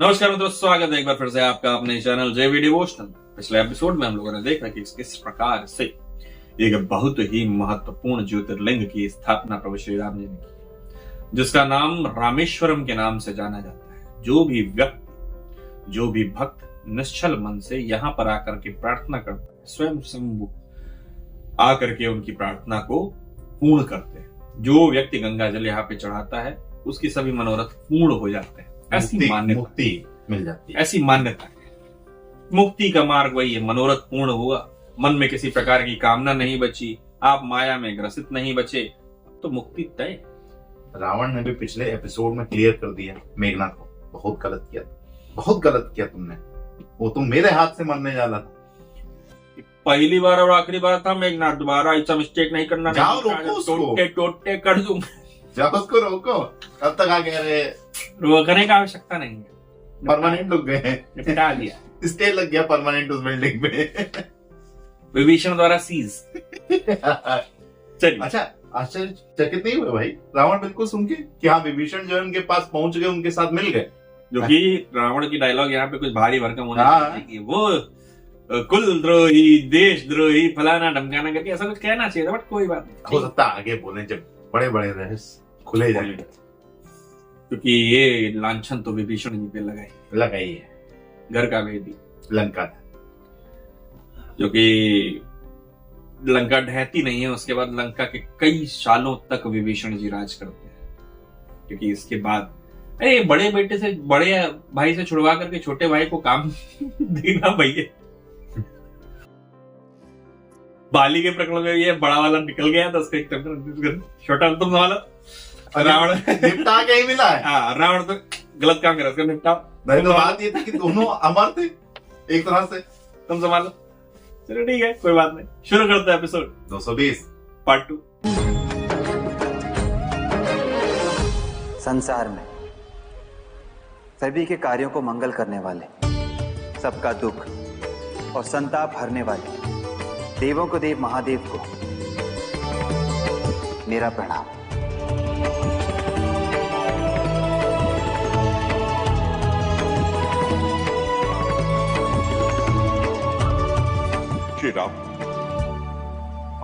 नमस्कार मित्रों, स्वागत है एक बार फिर से आपका अपने चैनल जेवी डिवोशनल। पिछले एपिसोड में हम लोगों ने देखा कि किस प्रकार से एक बहुत ही महत्वपूर्ण ज्योतिर्लिंग की स्थापना प्रभु श्री राम जी ने की, जिसका नाम रामेश्वरम के नाम से जाना जाता है। जो भी व्यक्ति, जो भी भक्त निश्चल मन से यहाँ पर आकर के प्रार्थना करता है, स्वयं शंभु आकर के उनकी प्रार्थना को पूर्ण करते हैं। जो व्यक्ति गंगा जल यहाँ पे चढ़ाता है उसकी सभी मनोरथ पूर्ण हो जाते हैं। ऐसी मान्यता, मुक्ति मिल जाती है, ऐसी मान्यता है। मुक्ति का मार्ग वही है, मनोरथ पूर्ण हुआ, मन में किसी प्रकार की कामना नहीं बची, आप माया में ग्रसित नहीं बचे, तो मुक्ति तय। रावण ने भी पिछले एपिसोड में क्लियर कर दिया मेघनाथ को, बहुत गलत किया, बहुत गलत किया तुमने, वो तुम मेरे हाथ से मरने जा रहा था। पहली बार और आखिरी बार था मेघनाथ, दोबारा ऐसा मिस्टेक नहीं करना। जाओ रोको उसको, टोटे कर दूंगा। जाओ उसको रोको। कब तक आ गए? रोकने का आवश्यकता नहीं है, परमानेंट लग गए हैं, निपटा दिया, स्टे लग गया परमानेंट उस बिल्डिंग में। विभीषण द्वारा सीज। चलिए, अच्छा, आश्चर्यचकित नहीं हुए भाई रावण बिल्कुल सुन के कि हाँ विभीषण जो है उनके पास पहुंच गए, उनके साथ मिल गए? जो कि रावण की डायलॉग यहाँ पे कुछ भारी भरकम होने चाहिए, वो कुल द्रोही, देशद्रोही, फलाना ढमकाना करके ऐसा कुछ कहना चाहिए था, बट कोई बात नहीं। हो सकता आगे बोले जब बड़े बड़े रहस्य खुले जाए, क्योंकि ये लांछन तो विभीषण जी पे लगाई है, घर का भेदी लंका था, जो कि लंका ढहती नहीं है। उसके बाद लंका के कई सालों तक विभीषण जी राज करते हैं, क्योंकि इसके बाद अरे बड़े बेटे से, बड़े भाई से छुड़वा करके छोटे भाई को काम देना भैया। बाली के प्रकरण में ये बड़ा वाला निकल गया था, उसका एक छोटा तुम संभालो। रावण निपटा के ही मिला है। हाँ, रावण तो गलत काम कर रहा है, उसका निपटा। नहीं तो बात ये थी कि दोनों अमर थे एक तरह से, तुम संभालो। चलो ठीक है, कोई बात नहीं, शुरू करते हैं एपिसोड 220 पार्ट 2। संसार में सभी के कार्यों को मंगल करने वाले, सबका दुख और संताप हरने वाले देवों को देव महादेव को मेरा प्रणाम। श्री राम,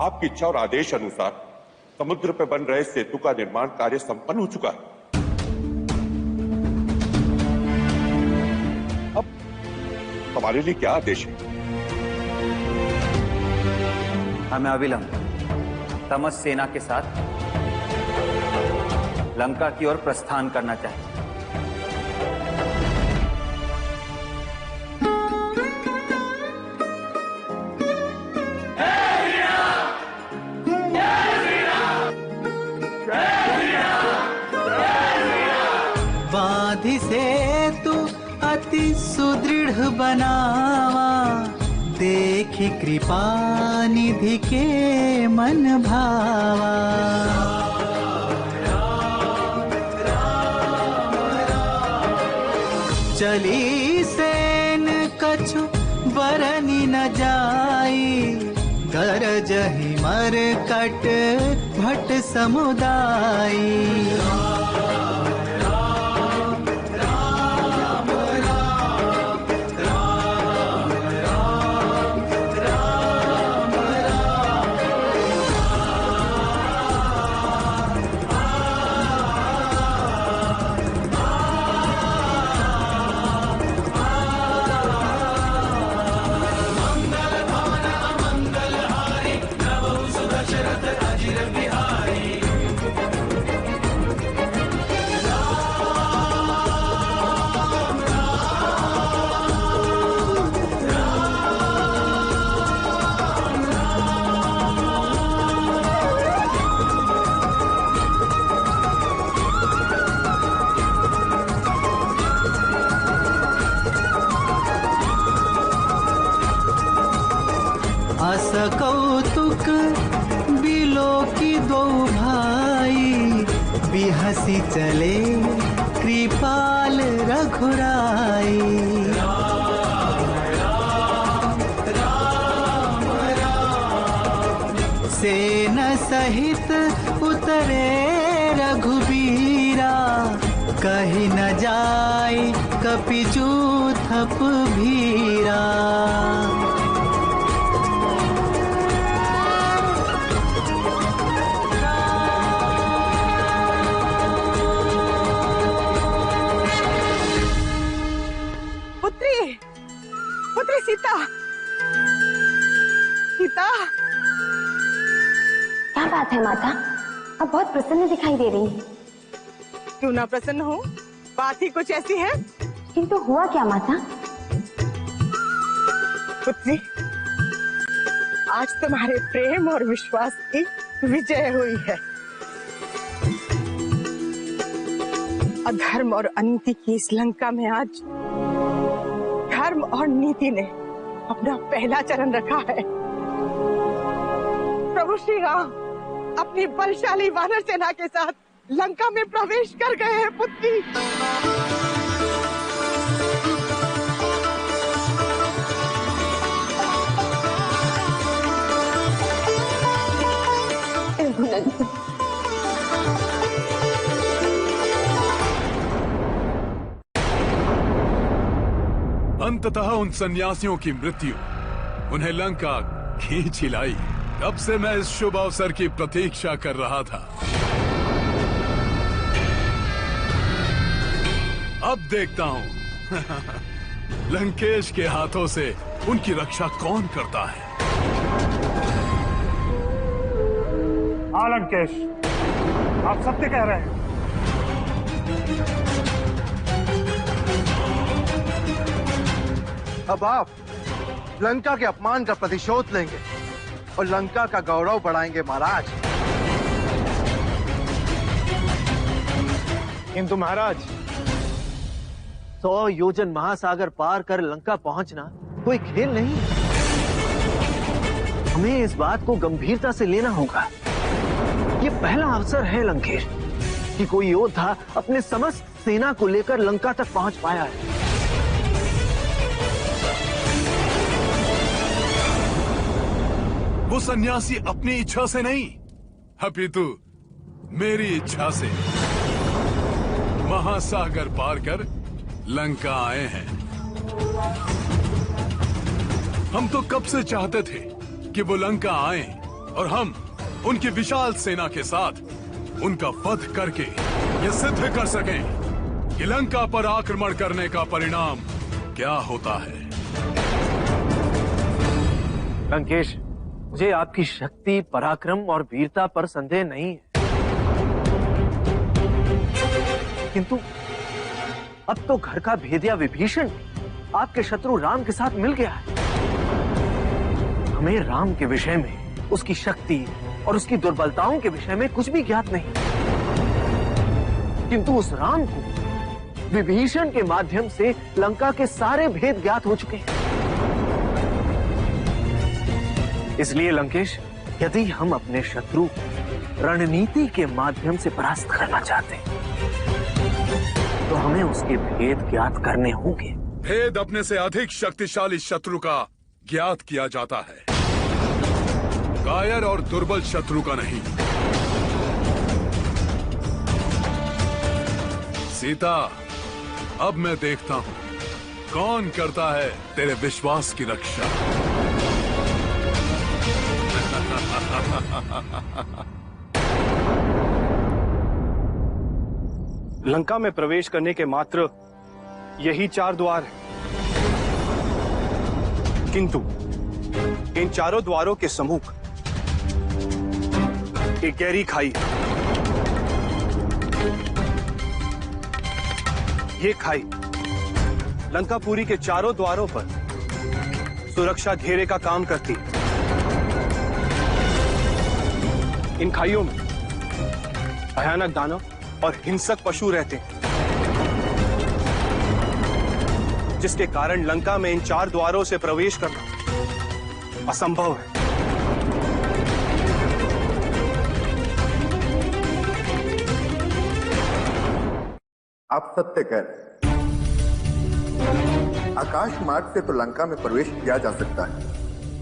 आपकी इच्छा और आदेश अनुसार समुद्र पर बन रहे सेतु का निर्माण कार्य संपन्न हो चुका है। अब हमारे लिए क्या आदेश है? हमें अविलंब तमस सेना के साथ लंका की ओर प्रस्थान करना चाहिए। बांधि सेतु अति सुदृढ़ बनावा, देखि कृपा निधि के मन भावा। चली सेन कछु बरनी न जाई, गरजहि मरकट भट समुदाई। अस कौतुक बिलो की दो भाई, बिहसी चले कृपाल रघुराई। सेन सहित उतरे रघुबीरा, कहीं न जाए कपिजू थप भीरा। पुत्री सीता, सीता। क्या बात है माता, आप बहुत प्रसन्न दिखाई दे रही हैं। क्यों ना प्रसन्न हो, बात ही कुछ ऐसी है। किंतु हुआ क्या माता? पुत्री, आज तुम्हारे प्रेम और विश्वास की विजय हुई है। अधर्म और अनीति की इस लंका में आज धर्म और नीति ने अपना पहला चरण रखा है। प्रभु श्री राम अपनी बलशाली वानर सेना के साथ लंका में प्रवेश कर गए हैं। पुत्री, अंततः उन सन्यासियों की मृत्यु उन्हें लंका खींच ही लाई। तब से मैं इस शुभ अवसर की प्रतीक्षा कर रहा था। अब देखता हूं लंकेश के हाथों से उनकी रक्षा कौन करता है। हाँ लंकेश, आप सत्य कह रहे हैं। अब आप लंका के अपमान का प्रतिशोध लेंगे और लंका का गौरव बढ़ाएंगे महाराज। किंतु महाराज, 100 योजन महासागर पार कर लंका पहुंचना कोई खेल नहीं है। हमें इस बात को गंभीरता से लेना होगा। ये पहला अवसर है लंकेश कि कोई योद्धा अपने समस्त सेना को लेकर लंका तक पहुंच पाया है। वो सन्यासी अपनी इच्छा से नहीं, अपितु मेरी इच्छा से महासागर पार कर लंका आए हैं। हम तो कब से चाहते थे कि वो लंका आए और हम उनकी विशाल सेना के साथ उनका वध करके ये सिद्ध कर सकें कि लंका पर आक्रमण करने का परिणाम क्या होता है। लंकेश, मुझे आपकी शक्ति, पराक्रम और वीरता पर संदेह नहीं है, किंतु अब तो घर का भेदिया विभीषण आपके शत्रु राम के साथ मिल गया है। हमें राम के विषय में, उसकी शक्ति और उसकी दुर्बलताओं के विषय में कुछ भी ज्ञात नहीं, किंतु उस राम को विभीषण के माध्यम से लंका के सारे भेद ज्ञात हो चुके हैं। इसलिए लंकेश, यदि हम अपने शत्रु रणनीति के माध्यम से परास्त करना चाहते हैं तो हमें उसके भेद ज्ञात करने होंगे। भेद अपने से अधिक शक्तिशाली शत्रु का ज्ञात किया जाता है, कायर और दुर्बल शत्रु का नहीं। सीता, अब मैं देखता हूं कौन करता है तेरे विश्वास की रक्षा। लंका में प्रवेश करने के मात्र यही 4 द्वार हैं, किंतु इन चारों द्वारों के सम्मुख एक गहरी खाई। ये खाई लंकापुरी के चारों द्वारों पर सुरक्षा घेरे का काम करती है। इन खाइयों में भयानक दानव और हिंसक पशु रहते हैं, जिसके कारण लंका में इन 4 द्वारों से प्रवेश करना असंभव है। आप सत्य कह रहे हैं। आकाश मार्ग से तो लंका में प्रवेश किया जा सकता है,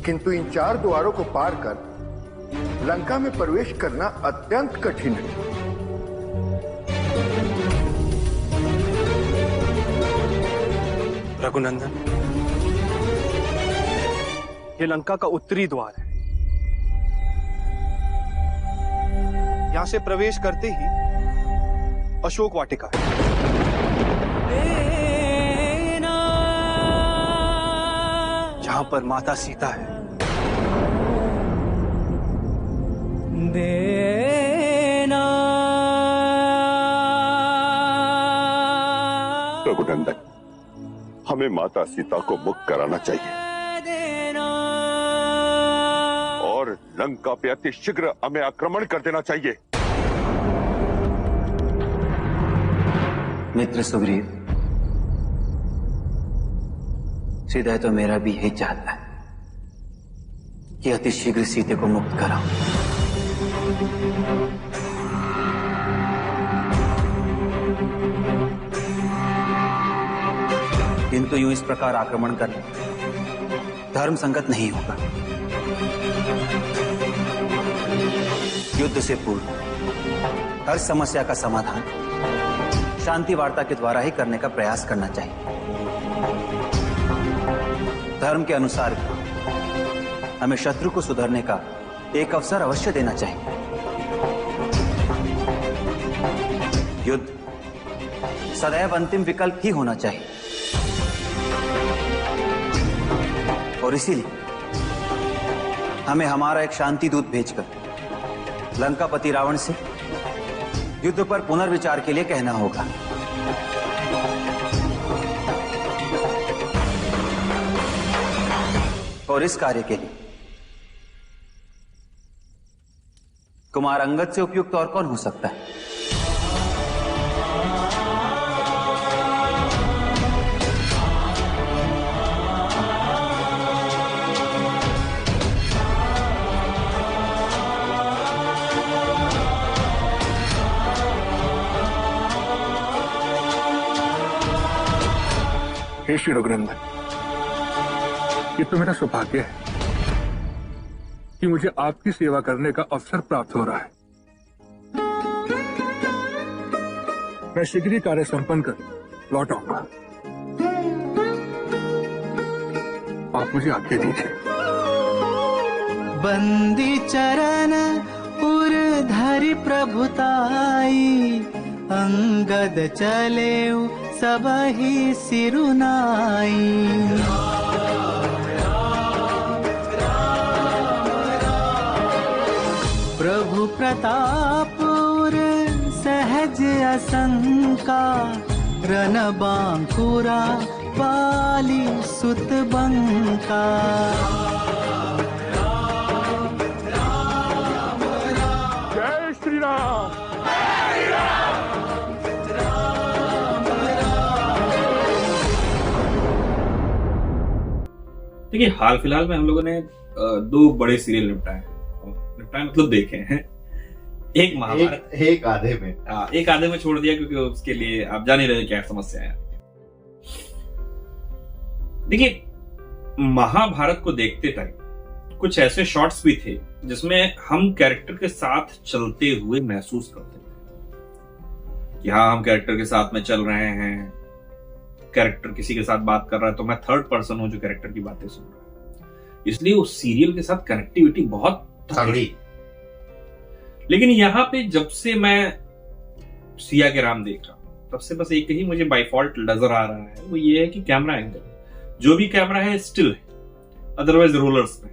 किंतु इन 4 द्वारों को पार कर लंका में प्रवेश करना अत्यंत कठिन है। रघुनंदन, ये लंका का उत्तरी द्वार है। यहां से प्रवेश करते ही अशोक वाटिका है। जहां पर माता सीता है। रघुनंदन, हमें माता सीता को मुक्त कराना चाहिए और लंका पे अति शीघ्र हमें आक्रमण कर देना चाहिए। मित्र सुग्रीव, सीधा तो मेरा भी यही चाहता है कि अति शीघ्र सीते को मुक्त कराऊं। किंतु यूं इस प्रकार आक्रमण करना धर्म संगत नहीं होगा। युद्ध से पूर्व हर समस्या का समाधान शांति वार्ता के द्वारा ही करने का प्रयास करना चाहिए। धर्म के अनुसार हमें शत्रु को सुधरने का एक अवसर अवश्य देना चाहिए। युद्ध सदैव अंतिम विकल्प ही होना चाहिए और इसीलिए हमें हमारा एक शांति दूत भेजकर लंकापति रावण से युद्ध पर पुनर्विचार के लिए कहना होगा। और इस कार्य के लिए कुमार अंगद से उपयुक्त और कौन हो सकता है? हे श्री रघुनंदन, ये तो मेरा सौभाग्य है कि मुझे आपकी सेवा करने का अवसर प्राप्त हो रहा है। मैं शीघ्र ही कार्य संपन्न कर लौट आऊंगा। आप मुझे आज्ञा दीजिए। बंदी चरण उर धरि प्रभुताई, अंगद चले सबहि सिरुनाई। प्रभु प्रताप उर सहज असंका, रन बांकुरा बाली सुत बंका। जय श्री राम। देखिए, हाल फिलहाल में हम लोगों ने दो बड़े सीरियल निपटाए मतलब देखे हैं। एक महाभारत, एक आधे में, एक आधे में छोड़ दिया क्योंकि उसके लिए आप जान ही रहे क्या समस्या है। देखिए, महाभारत को देखते टाइम कुछ ऐसे शॉट्स भी थे जिसमें हम कैरेक्टर के साथ चलते हुए महसूस करते थे कि हाँ, हम कैरेक्टर के साथ में चल रहे हैं। कैरेक्टर किसी के साथ बात कर रहा है तो मैं थर्ड पर्सन हूं जो कैरेक्टर की बातें सुन रहा है, इसलिए उस सीरियल के साथ कनेक्टिविटी बहुत तगड़ी। लेकिन यहाँ पे जब से मैं सिया के राम देख रहा हूं तब से बस एक ही मुझे बाय फॉल्ट नजर आ रहा है, वो ये है कि कैमरा एंगल, जो भी कैमरा है स्टिल है, अदरवाइज रोलर्स में।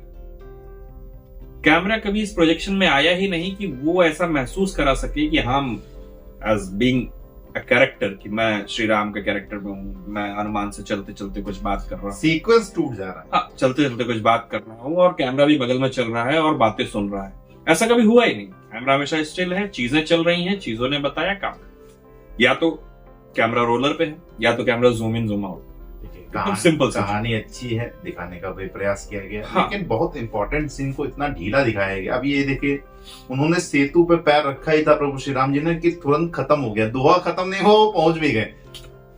कैमरा कभी इस प्रोजेक्शन में आया ही नहीं कि वो ऐसा महसूस करा सके कि हम एज बीइंग अ कैरेक्टर, कि मैं श्री राम के कैरेक्टर में हूँ, मैं हनुमान से चलते चलते कुछ बात कर रहा हूँ, सीक्वेंस टूट जा रहा है। हाँ, चलते चलते कुछ बात कर रहा हूँ और कैमरा भी बगल में चल रहा है और बातें सुन रहा है। ऐसा कभी हुआ ही नहीं। कैमरा हमेशा स्टिल है, चीजें चल रही हैं, चीजों ने बताया काम। या तो कैमरा रोलर पे है या तो camera zoom in zoom out. Simple कहानी अच्छी है, दिखाने का भी प्रयास किया गया, हाँ। लेकिन बहुत इंपॉर्टेंट सीन को इतना ढीला दिखाया गया। अब ये देखिए, उन्होंने सेतु पे पैर रखा ही था प्रभु श्री राम जी ने कि तुरंत खत्म हो गया। दोहा खत्म नहीं हो, पहुंच भी गए।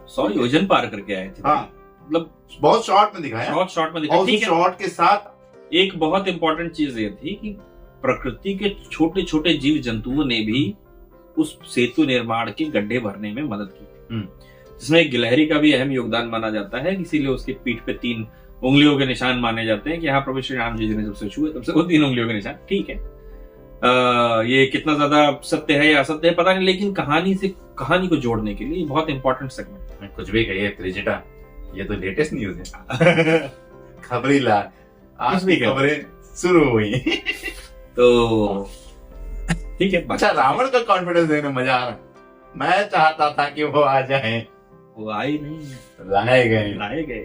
100 योजन पार करके आए थे। हाँ, मतलब बहुत शॉर्ट में दिखाया। शॉर्ट में दिखाया। और उस शॉर्ट के साथ एक बहुत इंपॉर्टेंट चीज ये थी कि प्रकृति के छोटे छोटे जीव जंतुओं ने भी उस सेतु निर्माण के गड्ढे भरने में मदद की। जिसमें एक गिलहरी का भी अहम योगदान माना जाता है, इसीलिए उसकी पीठ पे 3 उंगलियों के निशान माने जाते हैं कि हाँ प्रभु श्री राम जी ने जब से छुए तब से वो 3 उंगलियों के निशान। ठीक है, ये कितना ज्यादा सत्य है या असत्य है पता नहीं, लेकिन कहानी को जोड़ने के लिए बहुत इंपॉर्टेंट सेगमेंट है। कुछ भी कहिए त्रिजटा, ये तो लेटेस्ट न्यूज है। खबरी ला, आज भी खबरें शुरू हुई। तो ठीक है। अच्छा, रावण का कॉन्फिडेंस देखने मजा आ रहा। मैं चाहता था कि वो आ जाए, वो आए नहीं, लाए गए।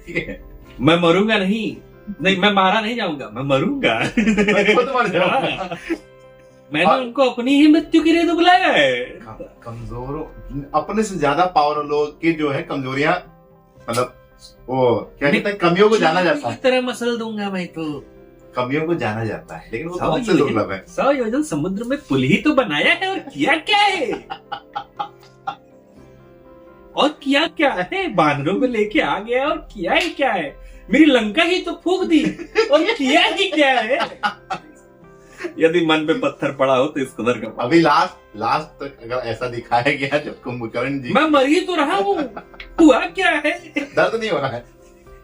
ठीक है, मैं मरूंगा नहीं, मैं मारा नहीं जाऊंगा, मैं मरूंगा। मैंने उनको अपनी ही मृत्यु के लिए तो बुलाया है। कमजोरों, अपने से ज्यादा पावर लोग की जो है कमजोरियां, मतलब वो क्या कहते हैं, कमियों को जाना जाता है। तरह मसल दूंगा मैं तो, कमियों को जाना जाता है, लेकिन वो बहुत से दुर्लभ है। 100 योजन समुद्र में पुल ही तो बनाया है, और किया क्या है? और किया क्या है? बानरों को लेके आ गया और किया ही क्या है? मेरी लंका ही तो फूंक दी और किया ही क्या है? यदि मन पे पत्थर पड़ा हो तो इस कदर का। अभी लास्ट तक अगर ऐसा दिखाया गया जब कुंभकर्ण जी, मैं मर ही तो रहा हूँ, हुआ क्या है? दर्द नहीं हो रहा है,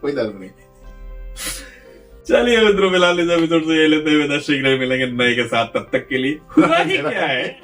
कोई दर्द नहीं। चलिए मित्रों, फिलहाल इस एपिसोड से ये लेते हुए शीघ्र मिलेंगे नए के साथ, तब तक के लिए हुआ ही क्या है?